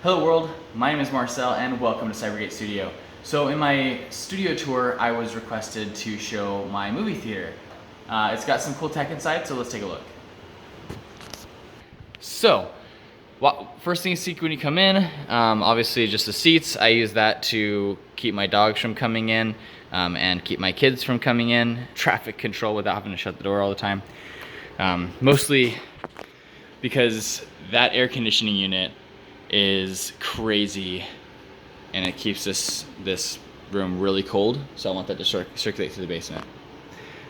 Hello world, my name is Marcel and welcome to Cybergate Studio. So in my studio tour, I was requested to show my movie theater. It's got some cool tech inside, so let's take a look. So, first thing you see when you come in, obviously just the seats. I use that to keep my dogs from coming in and keep my kids from coming in. Traffic control without having to shut the door all the time. Mostly because that air conditioning unit is crazy and it keeps this room really cold, so I want that to circulate through the basement.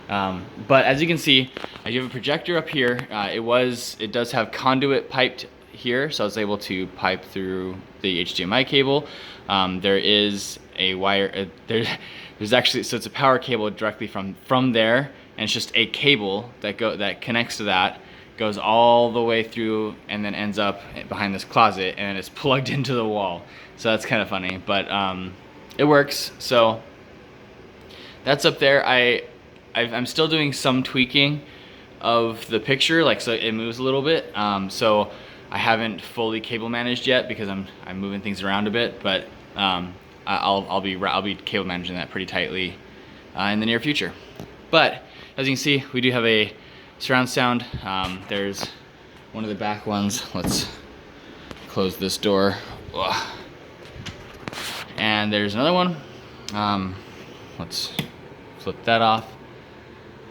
But as you can see, I do have a projector up here. It does have conduit piped here, so I was able to pipe through the HDMI cable. There is a wire, there's actually, so it's a power cable directly from there, and it's just a cable that connects to that, goes all the way through and then ends up behind this closet and it's plugged into the wall. So that's kind of funny, but it works. So that's up there. I'm still doing some tweaking of the picture, like, so it moves a little bit. So I haven't fully cable managed yet because I'm moving things around a bit, but I'll be cable managing that pretty tightly in the near future. But as you can see, we do have a surround sound. There's one of the back ones. Let's close this door. Ugh. And there's another one. Let's flip that off.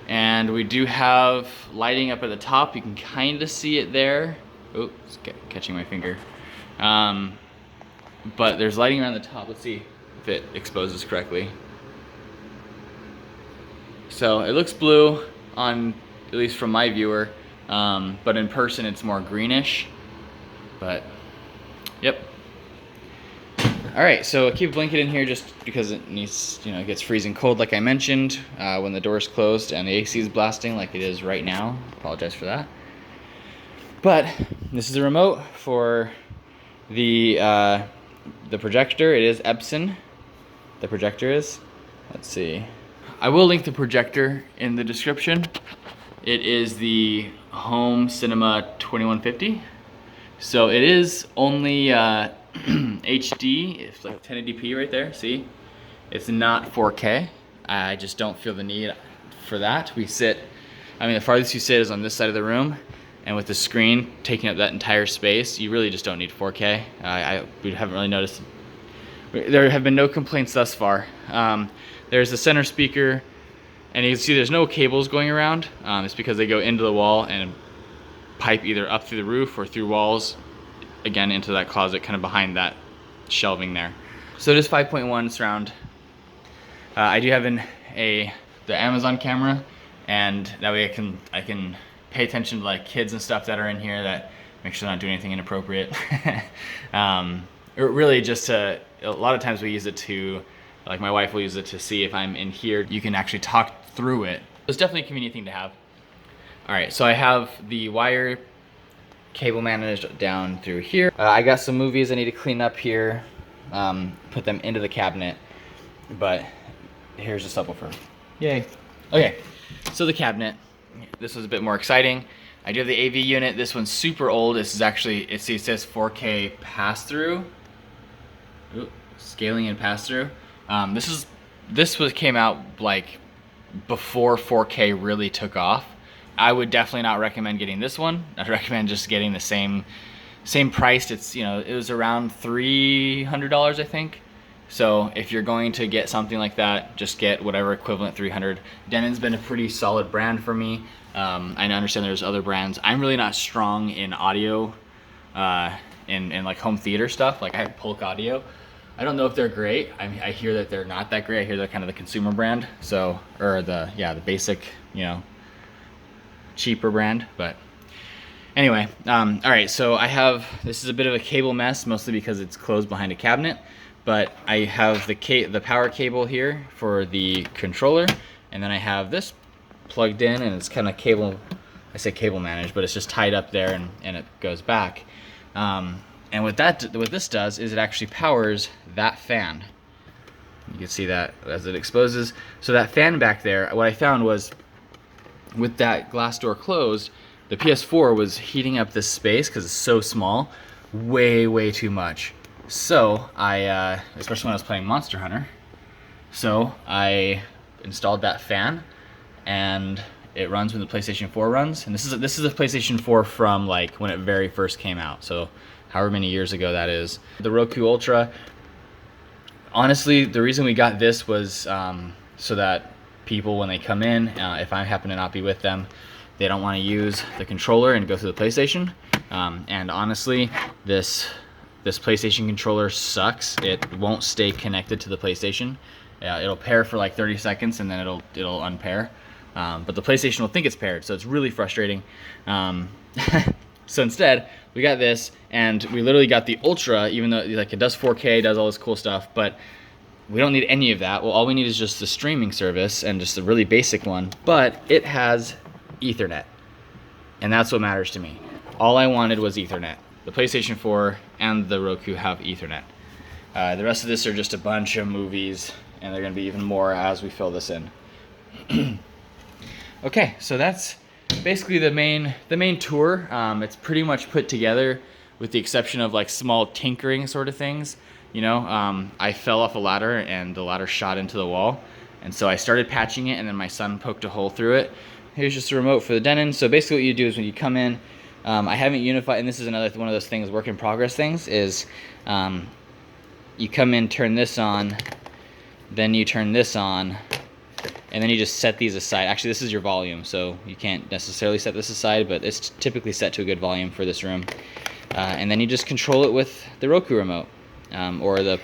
And we do have lighting up at the top. You can kind of see it there. Oh, it's catching my finger. But there's lighting around the top. Let's see if it exposes correctly. So it looks blue on, at least from my viewer, but in person it's more greenish. But yep. All right, so keep a blanket in here just because it needs, it gets freezing cold like I mentioned when the door's closed and the AC is blasting like it is right now. Apologize for that. But this is the remote for the projector. It is Epson. The projector is. Let's see. I will link the projector in the description. It is the Home Cinema 2150. So it is only HD. It's like 1080p right there, see? It's not 4K. I just don't feel the need for that. The farthest you sit is on this side of the room, and with the screen taking up that entire space, you really just don't need 4K. We haven't really noticed. There have been no complaints thus far. There's the center speaker, and you can see there's no cables going around. It's because they go into the wall and pipe either up through the roof or through walls, again into that closet kind of behind that shelving there. So it is 5.1 surround. I do have the Amazon camera, and that way I can pay attention to like kids and stuff that are in here, that make sure they're not doing anything inappropriate. Or really just a lot of times we use it to, like my wife will use it to see if I'm in here. You can actually talk through it. It's definitely a convenient thing to have. All right, so I have the wire cable managed down through here. I got some movies I need to clean up here, put them into the cabinet, but here's the subwoofer. Yay. Okay, so the cabinet. This was a bit more exciting. I do have the AV unit. This one's super old. This is actually, it says 4K pass-through. Scaling and pass-through. This came out like before 4K really took off. I would definitely not recommend getting this one. I'd recommend just getting the same priced. It's, it was around $300, I think. So if you're going to get something like that, just get whatever equivalent 300. Denon's been a pretty solid brand for me. I understand there's other brands. I'm really not strong in audio, in like home theater stuff. Like I have Polk Audio. I don't know if they're great. I hear that they're not that great. I hear they're kind of the consumer brand. So, or the basic, cheaper brand. But anyway, all right, so this is a bit of a cable mess, mostly because it's closed behind a cabinet, but I have the power cable here for the controller, and then I have this plugged in, and it's kind of I say cable managed, but it's just tied up there and it goes back. And what this does is it actually powers that fan. You can see that as it exposes. So that fan back there, what I found was with that glass door closed, the PS4 was heating up this space because it's so small way too much. So I, especially when I was playing Monster Hunter, so I installed that fan, and it runs when the PlayStation 4 runs. And this is a PlayStation 4 from like when it very first came out. So however many years ago that is. The Roku Ultra, honestly, the reason we got this was so that people, when they come in, if I happen to not be with them, they don't want to use the controller and go through the PlayStation. And honestly, this PlayStation controller sucks. It won't stay connected to the PlayStation. It'll pair for like 30 seconds and then it'll unpair. But the PlayStation will think it's paired, so it's really frustrating. So instead, we got this, and we literally got the Ultra, even though like it does 4K, does all this cool stuff, but we don't need any of that. Well, all we need is just the streaming service and just a really basic one, but it has Ethernet, and that's what matters to me. All I wanted was Ethernet. The PlayStation 4 and the Roku have Ethernet. The rest of this are just a bunch of movies, and they're gonna be even more as we fill this in. Okay, so that's basically the main tour. It's pretty much put together with the exception of like small tinkering sort of things. You know, I fell off a ladder and the ladder shot into the wall. And so I started patching it, and then my son poked a hole through it. Here's just a remote for the Denon. So basically what you do is when you come in, I haven't unified, and this is another one of those things, work in progress things, is you come in, turn this on, then you turn this on, and then you just set these aside. Actually, this is your volume, so you can't necessarily set this aside, but it's typically set to a good volume for this room. And then you just control it with the Roku remote, or the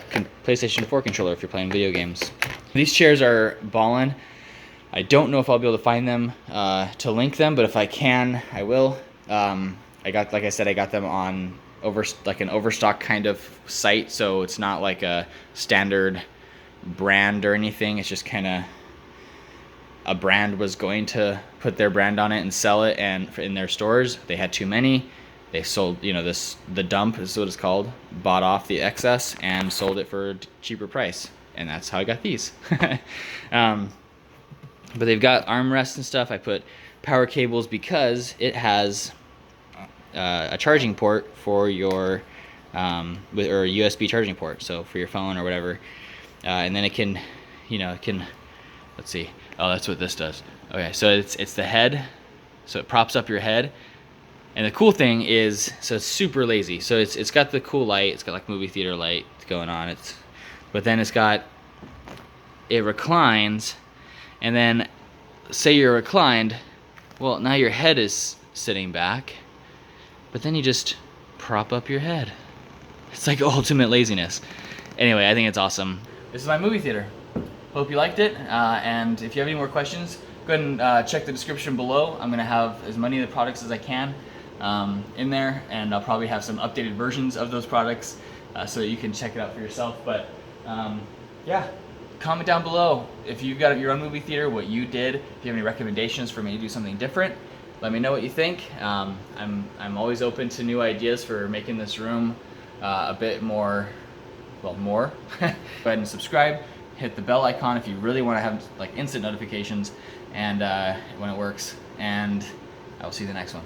PlayStation 4 controller if you're playing video games. These chairs are ballin'. I don't know if I'll be able to find them to link them, but if I can, I will. Like I said, I got them on an overstock kind of site, so it's not like a standard brand or anything. It's just kind of a brand was going to put their brand on it and sell it, and in their stores they had too many. They sold, you know, the dump is what it's called, bought off the excess and sold it for a cheaper price, and that's how I got these. But they've got armrests and stuff. I put power cables because it has a charging port for your or a USB charging port, so for your phone or whatever. And then it can, let's see. Oh, that's what this does. Okay, so it's the head, so it props up your head. And the cool thing is, so it's super lazy. So it's got the cool light. It's got like movie theater light going on. But then it reclines, and then say you're reclined. Well, now your head is sitting back, but then you just prop up your head. It's like ultimate laziness. Anyway, I think it's awesome. This is my movie theater. Hope you liked it, and if you have any more questions, go ahead and check the description below. I'm gonna have as many of the products as I can in there, and I'll probably have some updated versions of those products so that you can check it out for yourself. But yeah, comment down below if you've got your own movie theater, what you did. If you have any recommendations for me to do something different, let me know what you think. I'm always open to new ideas for making this room a bit more, well, more. Go ahead and subscribe. Hit the bell icon if you really want to have like instant notifications and when it works. And I will see you in the next one.